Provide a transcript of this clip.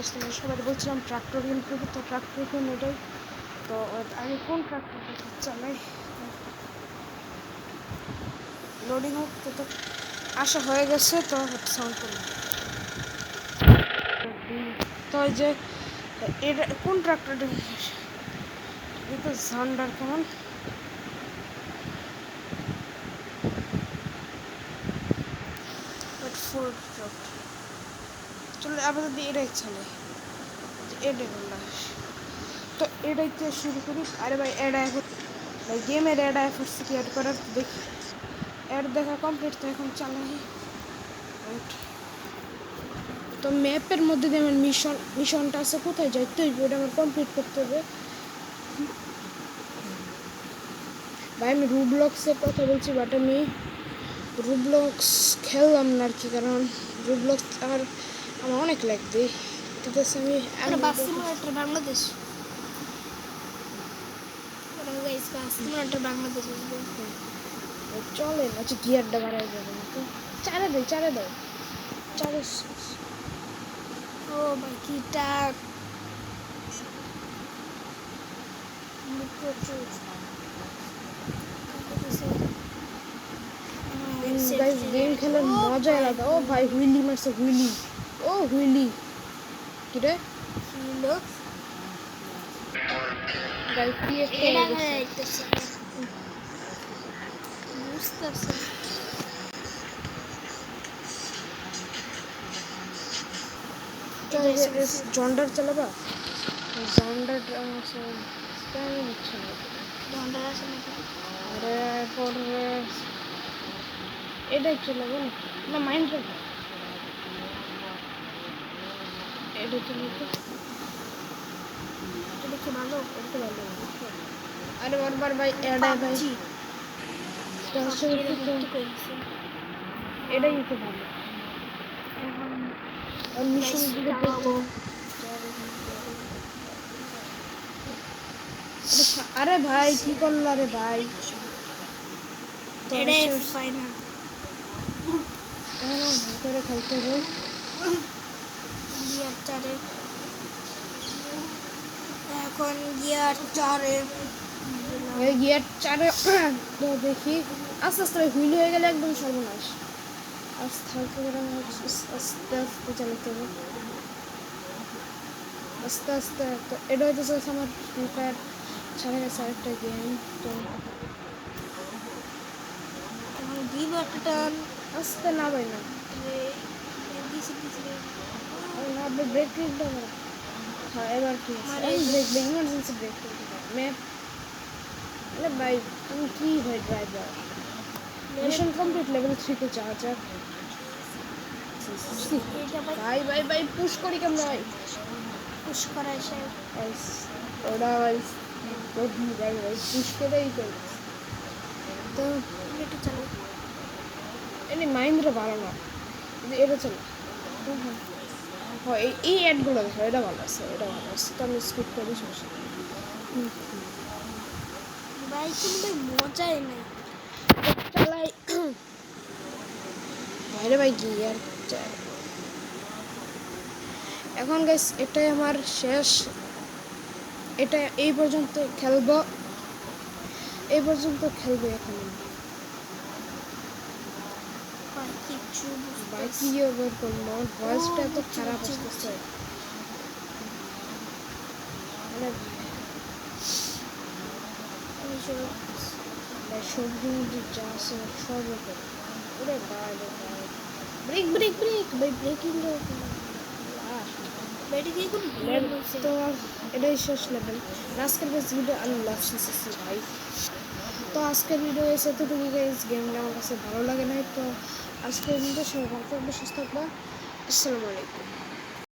আসছে না, সবাই বলছিলাম ট্রাক্টর গেম করবো, তো ট্রাক্টর গেম এটাই। তো আমি কোন ট্রাক্টরটা চালাই লোডিং হোক, তো আসা হয়ে গেছে। তো সাউন্ড করলাম, তো ওই যে এটা কোন ট্রাক্টরটা, এটা ঝান্ডার কেমন ফোর ট্রাক। চলো আপাতত এটাই চালাই, এটাই বললাম। তো এটাইতে শুরু করি। আরে ভাই এটা এখন ভাই গেমের অ্যাড এফোর্টস কি অ্যাড করার দেখি, অ্যাড দেখা কমপ্লিট। তো এখন চালাই। তো ম্যাপের মধ্যে দিয়ে আমার মিশনটা আছে, কোথায় যাইতে হইবে ওটা আমার কমপ্লিট করতে হবে। ভাই আমি রুবলক্সের কথা বলছি, বাট আমি রুবলক্স খেললাম না আর কি, কারণ রুবলক্স আমার অনেক লাগবে। ঠিক আছে আমি বাংলাদেশ বাংলাদেশ চলে না, গিয়ারটা বাড়াই যাবে না। তো চারে দাও চারে। ও বাকিটা প্রচুর গেম খেলার মজা আলাদা। ও ভাই হুইলি মারছে, হুইলি কি রে জন্ডার চালাবা, জন্ডার নিচ্ছে না। আরে পরে এটাই চালাবো না, মাইন্ড এটা চালাবো, এটা কি ভালো, এটা ভালো। আরে বারবার ভাই এটাই ভাই এটাই তো ভালো। মিশন দিকে আরে ভাই কি করলা রে ভাই, ভিতরে খাইতে হবে এখন গিয়ার 4-এ তো দেখি আস্তে আস্তে হুইল হয়ে গেলে একদম সর্বনাশ। আস্তে আস্তে চালাতে হবে, আস্তে আস্তে। তো এটা হইতেছে আমার ফ্রি ফায়ার ছাড়া গেছে আরেকটা গেম। তো আস্তে না ভাই না ব্রেক ক্লিক দেবো। হ্যাঁ এবার কি ইমার্জেন্সি ব্রেক করতে পারে ম্যাপ। আরে ভাই তুমি কি ভাই ড্রাইভার, মিশন কমপ্লিট লেভেল 3 তে যাওয়া যাক। ভাই পুশ করি কেমন হয়, পুশ করা এসে ওরা ভাই পুশ করেই করে। তো এটা চালু এনে মাইন্ডটা ভালো না, এটা চলো। হ্যাঁ এই অ্যাডগুলো দেখো, এটা ভালো আছে। তো আমি স্কিপ করি সমস্যা ভাই, কিন্তু মজাই নেই চালাই। বাইরে ভাই গিয়ার এখন গাইস এটাই আমার শেষ, এটা এই পর্যন্ত খেলবো এখন। ভাই কি ওভার করলো, ভয়েসটা এত খারাপ আসতেছে। সবজি মধ্যে যা আছে সব রকম। ওরে ভাই ব্রেক ভাই ব্রেকিং তো এটাই শেষ লেভেল। আজকের ভিডিও আল্লাহ ভাই। তো আজকের ভিডিও এসে তো তুমি গাইস গেমটা আমার কাছে ভালো লাগে নাই। তো আজকের ভিডিও সবাই ভালো থাকবে, সুস্থ থাকবে। আসসালামু আলাইকুম।